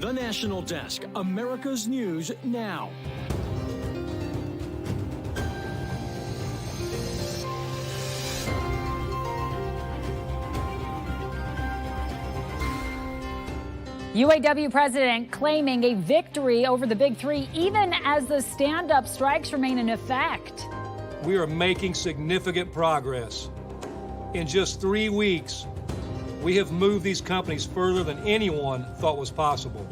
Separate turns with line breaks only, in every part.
The National Desk, America's News Now.
UAW president claiming a victory over the Big Three, even as the stand-up strikes remain in effect.
We are making significant progress. In just 3 weeks, we have moved these companies further than anyone thought was possible.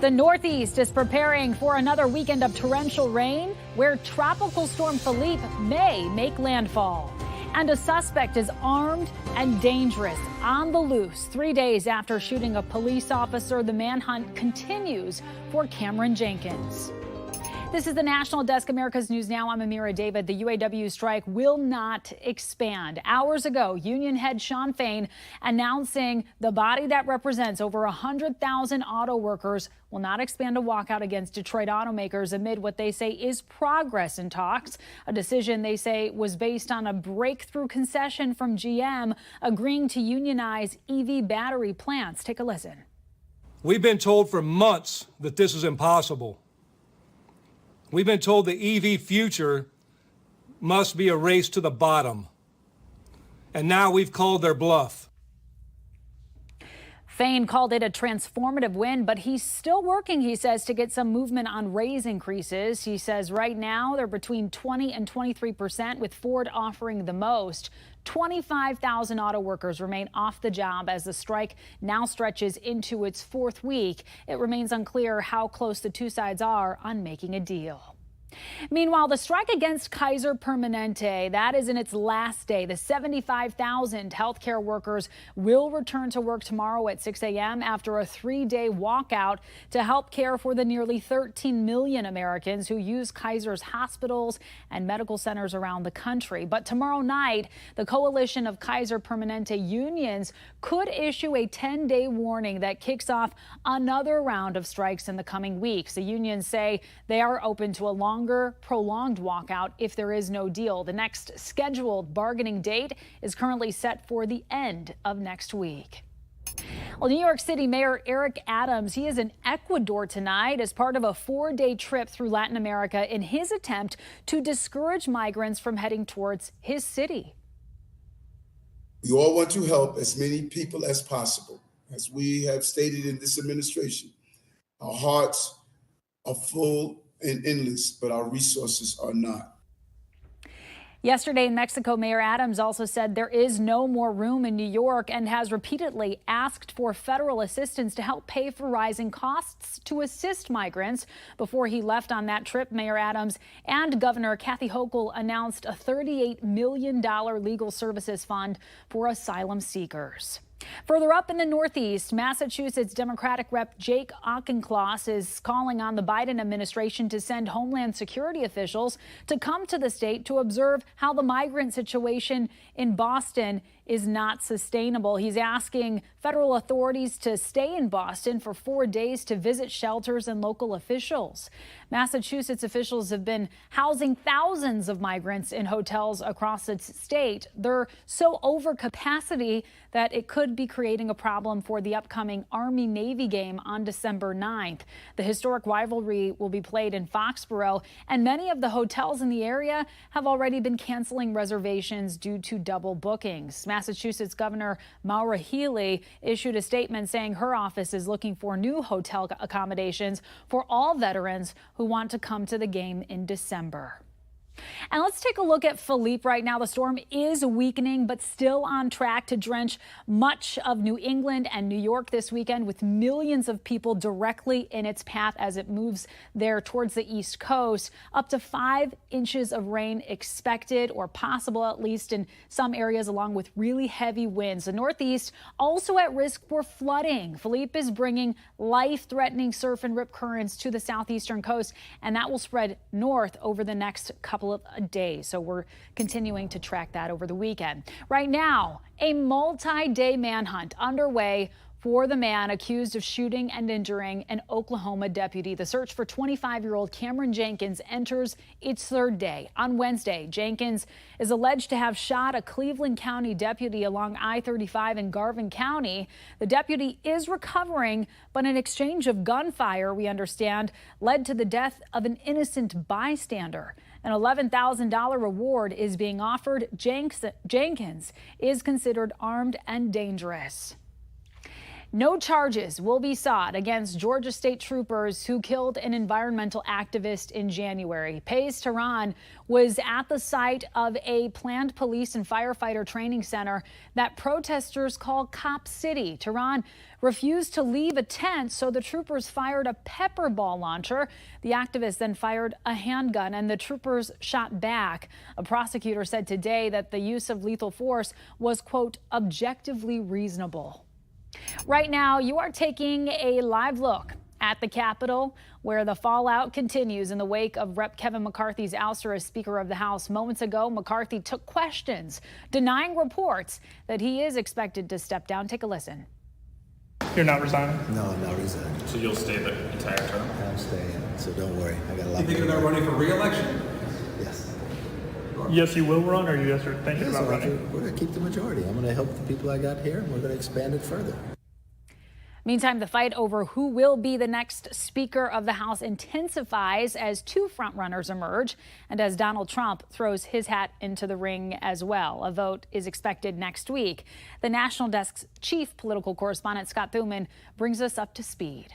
The Northeast is preparing for another weekend of torrential rain, where Tropical Storm Philippe may make landfall. And a suspect is armed and dangerous, on the loose 3 days after shooting a police officer. The manhunt continues for Cameron Jenkins. This is the National Desk, America's News Now. I'm Amira David. The UAW strike will not expand. Hours ago, union head Shawn Fain announcing the body that represents over 100,000 auto workers will not expand a walkout against Detroit automakers amid what they say is progress in talks. A decision they say was based on a breakthrough concession from GM agreeing to unionize EV battery plants. Take a listen.
We've been told for months that this is impossible. We've been told the EV future must be a race to the bottom. And now we've called their bluff.
Fain called it a transformative win, but he's still working, he says, to get some movement on raise increases. He says right now they're between 20 and 23%, with Ford offering the most. 25,000 auto workers remain off the job as the strike now stretches into its fourth week. It remains unclear how close the two sides are on making a deal. Meanwhile, the strike against Kaiser Permanente, that is in its last day. The 75,000 healthcare workers will return to work tomorrow at 6 a.m. after a 3-day walkout to help care for the nearly 13 million Americans who use Kaiser's hospitals and medical centers around the country. But tomorrow night, the coalition of Kaiser Permanente unions could issue a 10-day warning that kicks off another round of strikes in the coming weeks. The unions say they are open to a prolonged walkout if there is no deal. The next scheduled bargaining date is currently set for the end of next week. Well, New York City Mayor Eric Adams, he is in Ecuador tonight as part of a 4-day trip through Latin America in his attempt to discourage migrants from heading towards his city.
We all want to help as many people as possible. As we have stated in this administration, our hearts are full and endless, but our resources are not.
Yesterday in Mexico, Mayor Adams also said there is no more room in New York and has repeatedly asked for federal assistance to help pay for rising costs to assist migrants. Before he left on that trip, Mayor Adams and Governor Kathy Hochul announced a $38 million legal services fund for asylum seekers. Further up in the Northeast, Massachusetts Democratic Rep. Jake Auchincloss is calling on the Biden administration to send Homeland Security officials to come to the state to observe how the migrant situation in Boston is not sustainable. He's asking federal authorities to stay in Boston for 4 days to visit shelters and local officials. Massachusetts officials have been housing thousands of migrants in hotels across the state. They're so over capacity that it could be creating a problem for the upcoming Army-Navy game on December 9th. The historic rivalry will be played in Foxborough, and many of the hotels in the area have already been canceling reservations due to double bookings. Massachusetts Governor Maura Healey issued a statement saying her office is looking for new hotel accommodations for all veterans who want to come to the game in December. And let's take a look at Philippe right now. The storm is weakening, but still on track to drench much of New England and New York this weekend, with millions of people directly in its path as it moves there towards the East Coast. Up to 5 inches of rain expected, or possible at least in some areas, along with really heavy winds. The Northeast also at risk for flooding. Philippe is bringing life-threatening surf and rip currents to the southeastern coast, and that will spread north over the next couple of days. So we're continuing to track that over the weekend. Right now, a multi-day manhunt underway for the man accused of shooting and injuring an Oklahoma deputy. The search for 25-year-old Cameron Jenkins enters its third day. On Wednesday, Jenkins is alleged to have shot a Cleveland County deputy along I-35 in Garvin County. The deputy is recovering, but an exchange of gunfire, we understand, led to the death of an innocent bystander. An $11,000 reward is being offered. Jenkins is considered armed and dangerous. No charges will be sought against Georgia state troopers who killed an environmental activist in January. Pays Tehran was at the site of a planned police and firefighter training center that protesters call Cop City. Tehran refused to leave a tent, so the troopers fired a pepper ball launcher. The activists then fired a handgun, and the troopers shot back. A prosecutor said today that the use of lethal force was, quote, objectively reasonable. Right now, you are taking a live look at the Capitol, where the fallout continues in the wake of Rep. Kevin McCarthy's ouster as Speaker of the House. Moments ago, McCarthy took questions, denying reports that he is expected to step down. Take a listen.
You're not resigning?
No, I'm not resigning.
So you'll stay the entire term?
I'm staying, so don't worry. I got a lot.
You think you're not running for re-election?
Yes.
Yes, you will run, or you guys are thinking about running?
We're going to keep the majority. I'm going to help the people I got here, and we're going to expand it further.
Meantime, the fight over who will be the next Speaker of the House intensifies as two frontrunners emerge and as Donald Trump throws his hat into the ring as well. A vote is expected next week. The National Desk's chief political correspondent, Scott Thuman, brings us up to speed.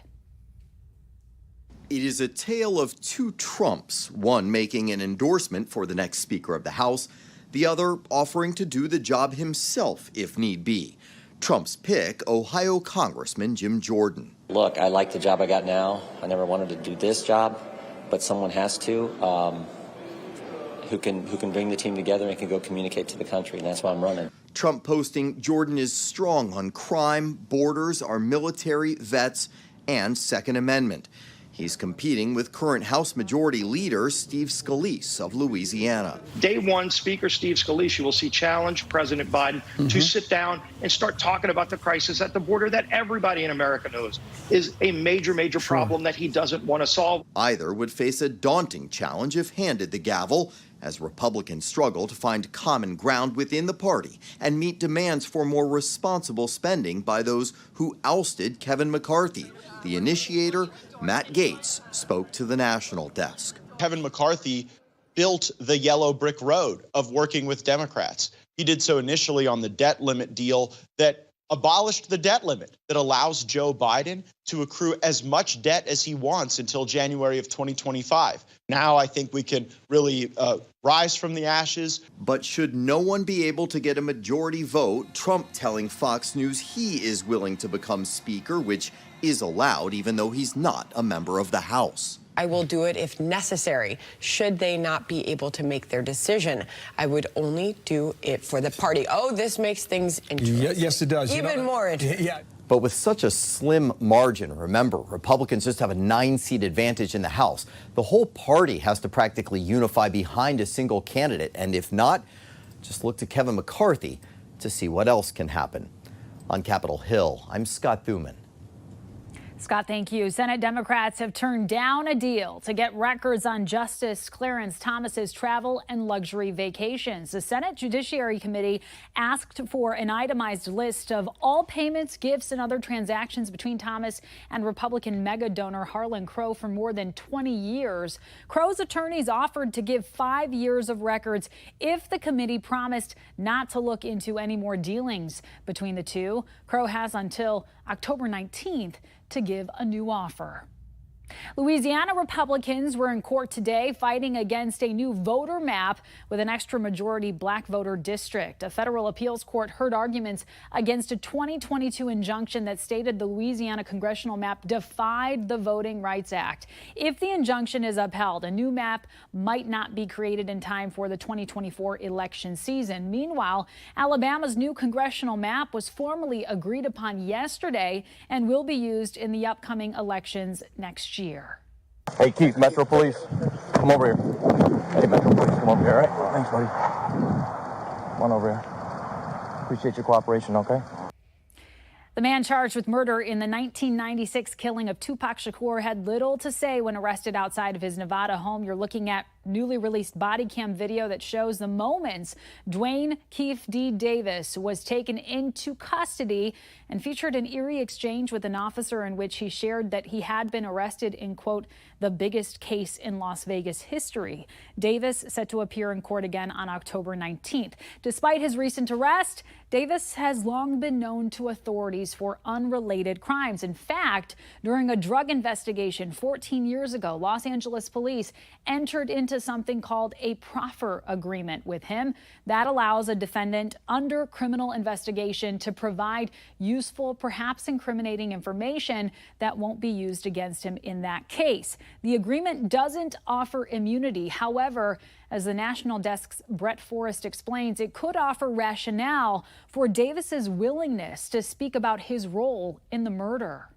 It is a tale of two Trumps, one making an endorsement for the next Speaker of the House, the other offering to do the job himself if need be. Trump's pick, Ohio Congressman Jim Jordan.
Look, I like the job I got now. I never wanted to do this job, but someone has to, who can bring the team together and can go communicate to the country, and that's why I'm running.
Trump posting Jordan is strong on crime, borders, our military, vets, and Second Amendment. He's competing with current House Majority Leader Steve Scalise of Louisiana.
Day one, Speaker Steve Scalise, you will see challenge President Biden to sit down and start talking about the crisis at the border that everybody in America knows is a major, major problem that he doesn't want to solve.
Either would face a daunting challenge if handed the gavel, as Republicans struggle to find common ground within the party and meet demands for more responsible spending by those who ousted Kevin McCarthy. The initiator, Matt Gaetz, spoke to the National Desk.
Kevin McCarthy built the yellow brick road of working with Democrats. He did so initially on the debt limit deal that abolished the debt limit that allows Joe Biden to accrue as much debt as he wants until January of 2025. Now I think we can really rise from the ashes.
But should no one be able to get a majority vote, Trump telling Fox News he is willing to become Speaker, which is allowed even though he's not a member of the House.
I will do it if necessary. Should they not be able to make their decision, I would only do it for the party. Oh, this makes things interesting.
Yes, it does.
Even more interesting.
Yeah.
But with such a slim margin, remember, Republicans just have a 9-seat advantage in the House. The whole party has to practically unify behind a single candidate. And if not, just look to Kevin McCarthy to see what else can happen. On Capitol Hill, I'm Scott Thuman.
Scott, thank you. Senate Democrats have turned down a deal to get records on Justice Clarence Thomas's travel and luxury vacations. The Senate Judiciary Committee asked for an itemized list of all payments, gifts, and other transactions between Thomas and Republican mega donor Harlan Crow for more than 20 years. Crow's attorneys offered to give 5 years of records if the committee promised not to look into any more dealings between the two. Crow has until October 19th to give a new offer. Louisiana Republicans were in court today fighting against a new voter map with an extra majority black voter district. A federal appeals court heard arguments against a 2022 injunction that stated the Louisiana congressional map defied the Voting Rights Act. If the injunction is upheld, a new map might not be created in time for the 2024 election season. Meanwhile, Alabama's new congressional map was formally agreed upon yesterday and will be used in the upcoming elections next year.
Hey, Keith, Metro Police, come over here. Hey, Metro Police, come over here, all right? Thanks, buddy. Come on over here. Appreciate your cooperation, okay?
The man charged with murder in the 1996 killing of Tupac Shakur had little to say when arrested outside of his Nevada home. You're looking at newly released body cam video that shows the moments Dwayne Keefe D. Davis was taken into custody and featured an eerie exchange with an officer in which he shared that he had been arrested in, quote, the biggest case in Las Vegas history. Davis set to appear in court again on October 19th. Despite his recent arrest, Davis has long been known to authorities for unrelated crimes. In fact, during a drug investigation 14 years ago, Los Angeles police entered into something called a proffer agreement with him. That allows a defendant under criminal investigation to provide useful, perhaps incriminating information that won't be used against him in that case. The agreement doesn't offer immunity. However, as the National Desk's Brett Forrest explains, it could offer rationale for Davis's willingness to speak about his role in the murder.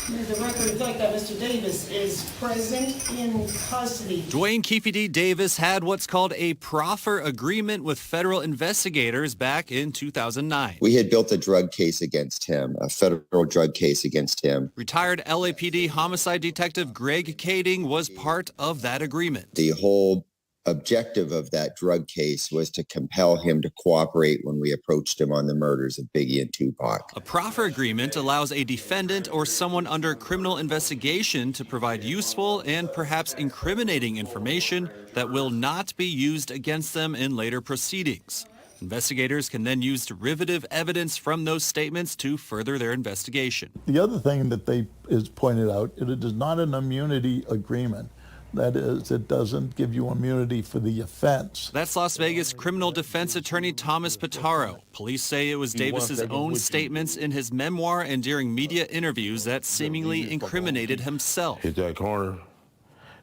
The record reflects that Mr. Davis is present in custody.
Dwayne Keefe D. Davis had what's called a proffer agreement with federal investigators back in 2009.
We had built a drug case against him, a federal drug case against him.
Retired LAPD homicide detective Greg Kading was part of that agreement.
The whole objective of that drug case was to compel him to cooperate when we approached him on the murders of Biggie and Tupac.
A proffer agreement allows a defendant or someone under criminal investigation to provide useful and perhaps incriminating information that will not be used against them in later proceedings. Investigators can then use derivative evidence from those statements to further their investigation.
The other thing that is pointed out, it is not an immunity agreement. That is, it doesn't give you immunity for the offense.
That's Las Vegas criminal defense attorney Thomas Pitaro. Police say it was Davis's own statements in his memoir and during media interviews that seemingly incriminated himself.
Hit that corner,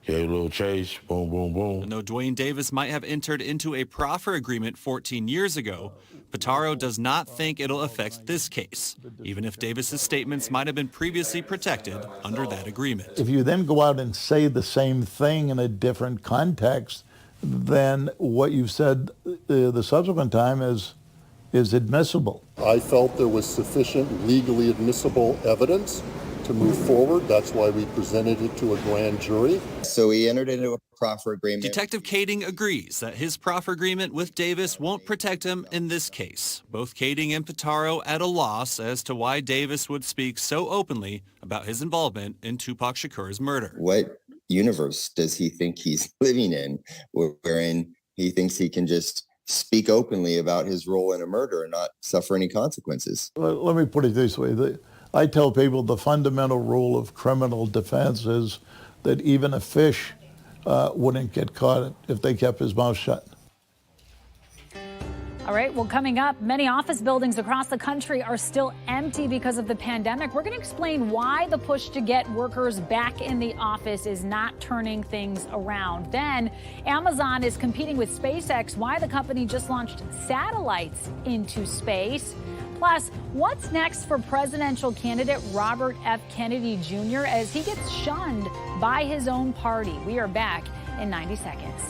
gave a little chase, boom, boom, boom.
And though Dwayne Davis might have entered into a proffer agreement 14 years ago, Pitaro does not think it'll affect this case, even if Davis's statements might have been previously protected under that agreement.
If you then go out and say the same thing in a different context, then what you said the subsequent time is admissible.
I felt there was sufficient legally admissible evidence to move forward. That's why we presented it to a grand jury.
So we entered into a proffer agreement.
Detective Kading agrees that his proffer agreement with Davis won't protect him in this case. Both Kading and Pitaro at a loss as to why Davis would speak so openly about his involvement in Tupac Shakur's murder.
What universe does he think he's living in, wherein he thinks he can just speak openly about his role in a murder and not suffer any consequences?
Let me put it this way. I tell people the fundamental rule of criminal defense is that even a fish wouldn't get caught if they kept his mouth shut.
All right, well, coming up, many office buildings across the country are still empty because of the pandemic. We're going to explain why the push to get workers back in the office is not turning things around. Then, Amazon is competing with SpaceX, why the company just launched satellites into space. Plus, what's next for presidential candidate Robert F. Kennedy Jr. as he gets shunned by his own party? We are back in 90 seconds.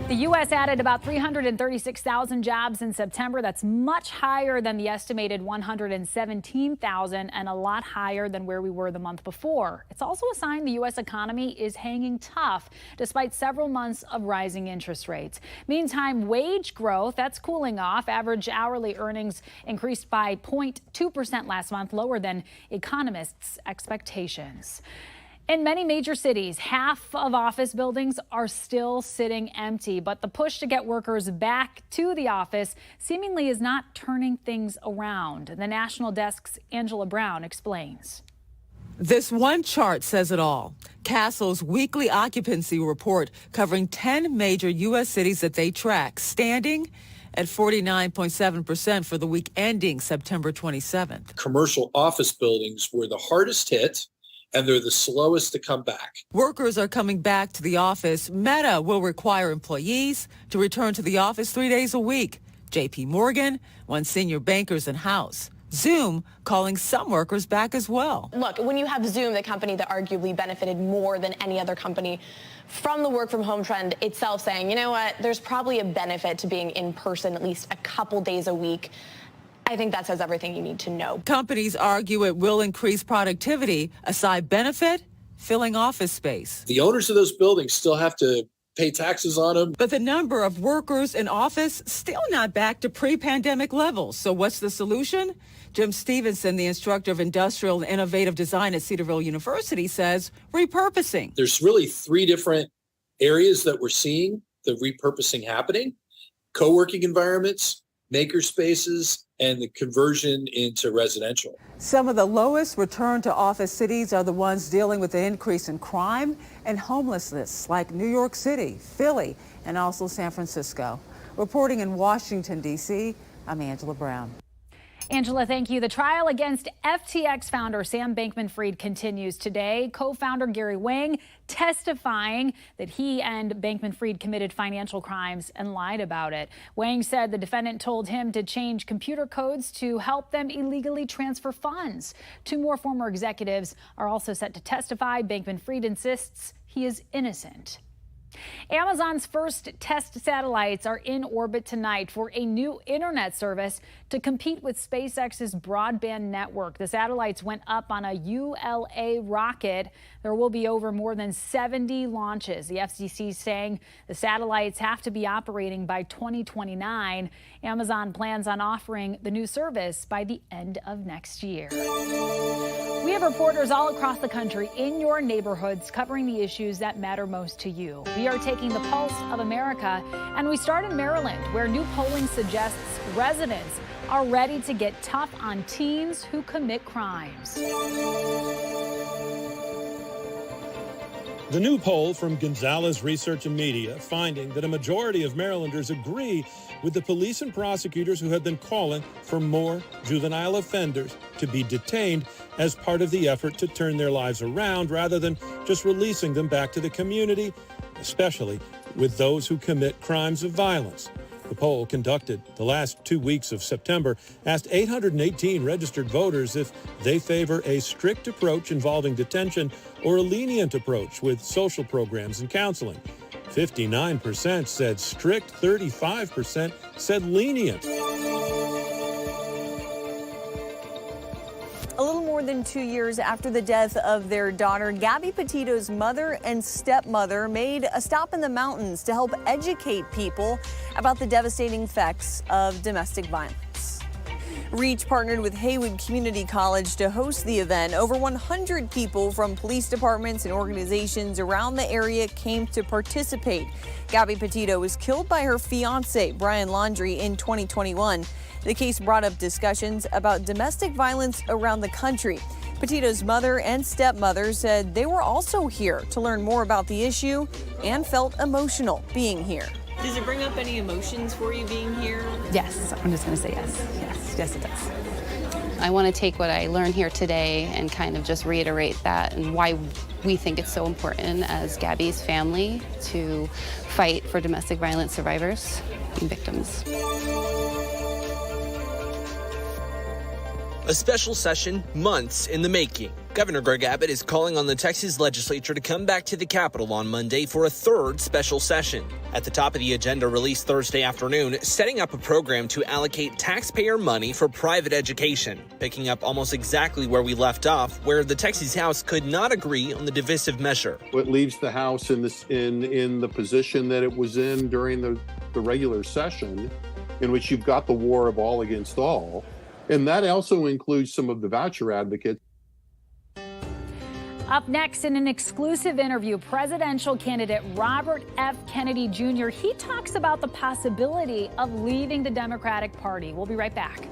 The U.S. added about 336,000 jobs in September. That's much higher than the estimated 117,000 and a lot higher than where we were the month before. It's also a sign the U.S. economy is hanging tough despite several months of rising interest rates. Meantime, wage growth, that's cooling off. Average hourly earnings increased by 0.2% last month, lower than economists' expectations. In many major cities, half of office buildings are still sitting empty, but the push to get workers back to the office seemingly is not turning things around. The National Desk's Angela Brown explains.
This one chart says it all. Castle's weekly occupancy report covering 10 major U.S. cities that they track, standing at 49.7% for the week ending September 27th.
Commercial office buildings were the hardest hit, and they're the slowest to come back.
Workers are coming back to the office. Meta will require employees to return to the office 3 days a week. J.P. Morgan wants senior bankers in-house. Zoom calling some workers back as well.
Look, when you have Zoom, the company that arguably benefited more than any other company from the work from home trend itself, saying, you know what, there's probably a benefit to being in person at least a couple days a week. I think that says everything you need to know.
Companies argue it will increase productivity. A side benefit, filling office space.
The owners of those buildings still have to pay taxes on them.
But the number of workers in office still not back to pre-pandemic levels. So what's the solution? Jim Stevenson, the instructor of industrial and innovative design at Cedarville University, says repurposing.
There's really three different areas that we're seeing the repurposing happening: co-working environments, maker spaces, and the conversion into residential.
Some of the lowest return to office cities are the ones dealing with the increase in crime and homelessness, like New York City, Philly, and also San Francisco. Reporting in Washington, D.C., I'm Angela Brown.
Angela, thank you. The trial against FTX founder Sam Bankman-Fried continues today. Co-founder Gary Wang testifying that he and Bankman-Fried committed financial crimes and lied about it. Wang said the defendant told him to change computer codes to help them illegally transfer funds. Two more former executives are also set to testify. Bankman-Fried insists he is innocent. Amazon's first test satellites are in orbit tonight for a new internet service to compete with SpaceX's broadband network. The satellites went up on a ULA rocket. There will be over more than 70 launches. The FCC saying the satellites have to be operating by 2029. Amazon plans on offering the new service by the end of next year. We have reporters all across the country in your neighborhoods covering the issues that matter most to you. We are taking the pulse of America, and we start in Maryland, where new polling suggests residents are ready to get tough on teens who commit crimes.
The new poll from Gonzalez Research and Media finding that a majority of Marylanders agree with the police and prosecutors who have been calling for more juvenile offenders to be detained as part of the effort to turn their lives around rather than just releasing them back to the community, especially with those who commit crimes of violence. The poll, conducted the last 2 weeks of September, asked 818 registered voters if they favor a strict approach involving detention or a lenient approach with social programs and counseling. 59% said strict, 35% said lenient.
A little more than 2 years after the death of their daughter, Gabby Petito's mother and stepmother made a stop in the mountains to help educate people about the devastating effects of domestic violence. Reach partnered with Haywood Community College to host the event. Over 100 people from police departments and organizations around the area came to participate. Gabby Petito was killed by her fiancé, Brian Laundrie, in 2021. The case brought up discussions about domestic violence around the country. Petito's mother and stepmother said they were also here to learn more about the issue and felt emotional being here.
Does it bring up any emotions for you being here?
Yes, I'm just going to say yes. Yes, it does.
I want to take what I learned here today and kind of just reiterate that and why we think it's so important as Gabby's family to fight for domestic violence survivors and victims.
a special session months in the making. Governor Greg Abbott is calling on the Texas legislature to come back to the Capitol on Monday for a third special session. At the top of the agenda released Thursday afternoon, setting up a program to allocate taxpayer money for private education, picking up almost exactly where we left off, where the Texas House could not agree on the divisive measure.
It leaves the House in the position that it was in during the regular session, in which you've got the war of all against all. And that also includes some of the voucher advocates.
Up next, in an exclusive interview, presidential candidate Robert F. Kennedy Jr., he talks about the possibility of leaving the Democratic Party. We'll be right back.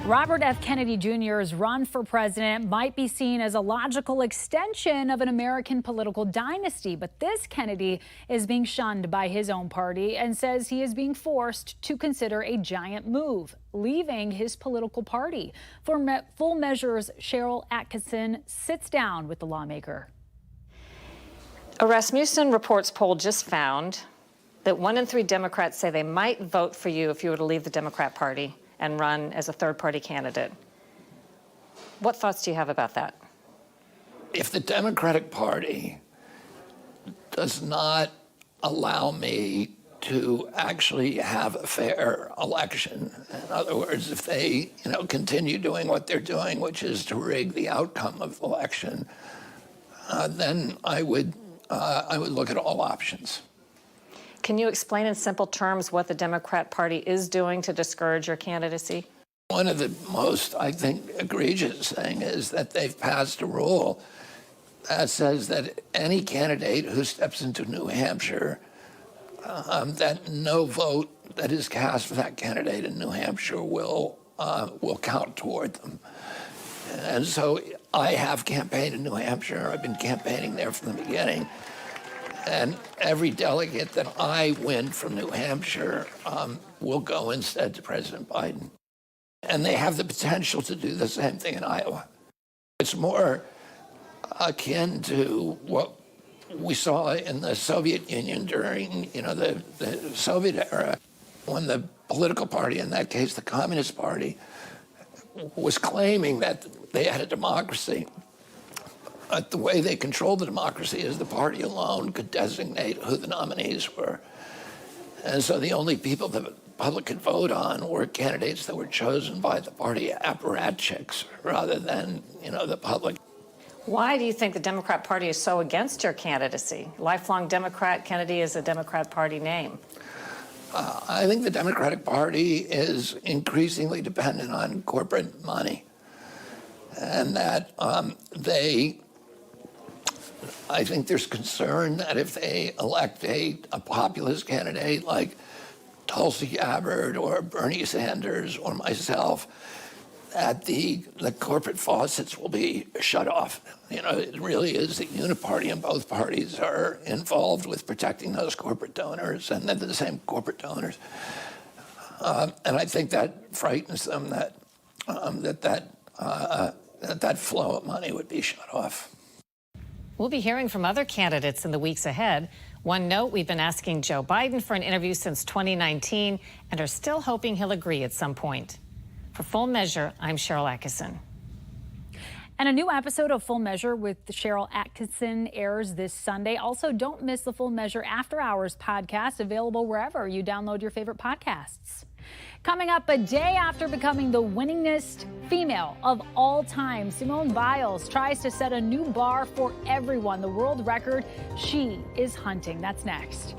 Robert F. Kennedy Jr.'s run for president might be seen as a logical extension of an American political dynasty, but this Kennedy is being shunned by his own party and says he is being forced to consider a giant move, leaving his political party. For Full Measure's Cheryl Atkinson sits down with the lawmaker.
A Rasmussen Reports poll just found that 1 in 3 Democrats say they might vote for you if you were to leave the Democrat Party and run as a third-party candidate. What thoughts do you have about that?
If the Democratic Party does not allow me to actually have a fair election, in other words, if they continue doing what they're doing, which is to rig the outcome of the election, then I would look at all options.
Can you explain in simple terms what the Democrat Party is doing to discourage your candidacy?
One of the most, I think, egregious thing is that they've passed a rule that says that any candidate who steps into New Hampshire, that no vote that is cast for that candidate in New Hampshire will count toward them. And so I have campaigned in New Hampshire. I've been campaigning there from the beginning. And every delegate that I win from New Hampshire will go instead to President Biden. And they have the potential to do the same thing in Iowa. It's more akin to what we saw in the Soviet Union during, the Soviet era, when the political party, in that case the Communist Party, was claiming that they had a democracy. But the way they controlled the democracy is the party alone could designate who the nominees were. And so the only people the public could vote on were candidates that were chosen by the party apparatchiks rather than, the public.
Why do you think the Democrat Party is so against your candidacy? Lifelong Democrat, Kennedy is a Democrat Party name.
I think the Democratic Party is increasingly dependent on corporate money, and that I think there's concern that if they elect a populist candidate like Tulsi Gabbard or Bernie Sanders or myself, that the corporate faucets will be shut off. It really is the uniparty, and both parties are involved with protecting those corporate donors, and they're the same corporate donors. And I think that frightens them that that flow of money would be shut off.
We'll be hearing from other candidates in the weeks ahead. One note, we've been asking Joe Biden for an interview since 2019 and are still hoping he'll agree at some point. For Full Measure, I'm Cheryl Atkinson.
And a new episode of Full Measure with Cheryl Atkinson airs this Sunday. Also, don't miss the Full Measure After Hours podcast, available wherever you download your favorite podcasts. Coming up, a day after becoming the winningest female of all time, Simone Biles tries to set a new bar for everyone. The world record she is hunting. That's next.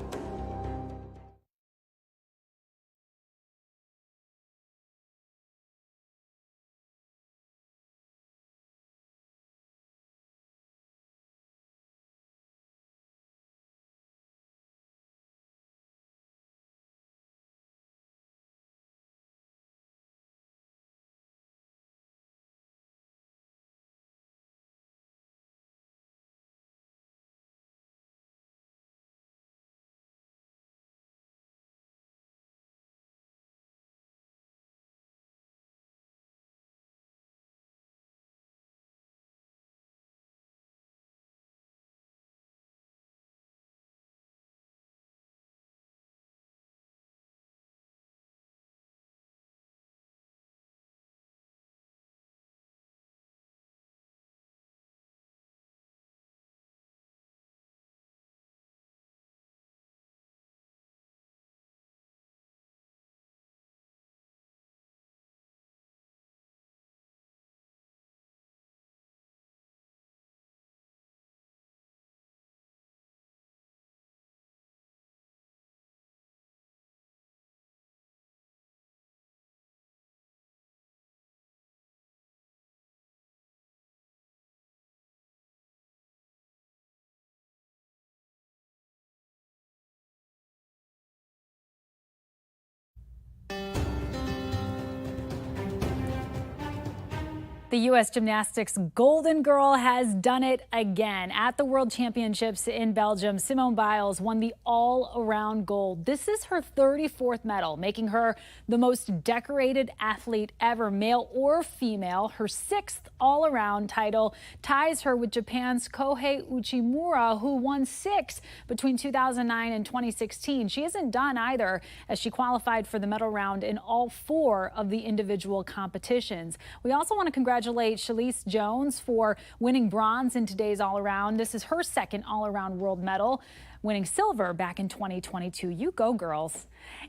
The U.S. Gymnastics Golden Girl has done it again. At the World Championships in Belgium, Simone Biles won the all-around gold. This is her 34th medal, making her the most decorated athlete ever, male or female. Her 6th all-around title ties her with Japan's Kohei Uchimura, who won 6 between 2009 and 2016. She isn't done either, as she qualified for the medal round in all 4 of the individual competitions. We also want to congratulate Shalise Jones for winning bronze in today's all-around. This is her 2nd all-around world medal, winning silver back in 2022. You go, girls.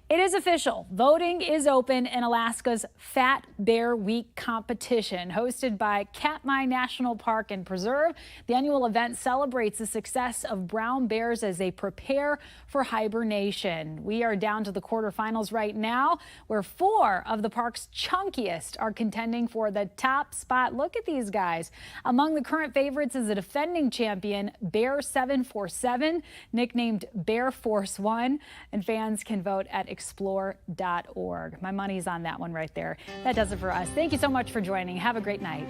It is official. Voting is open in Alaska's Fat Bear Week competition. Hosted by Katmai National Park and Preserve, the annual event celebrates the success of brown bears as they prepare for hibernation. We are down to the quarterfinals right now, where 4 of the park's chunkiest are contending for the top spot. Look at these guys. Among the current favorites is the defending champion, Bear 747, nicknamed Bear Force One, and fans can vote at explore.org. My money's on that one right there. That does it for us. Thank you so much for joining. Have a great night.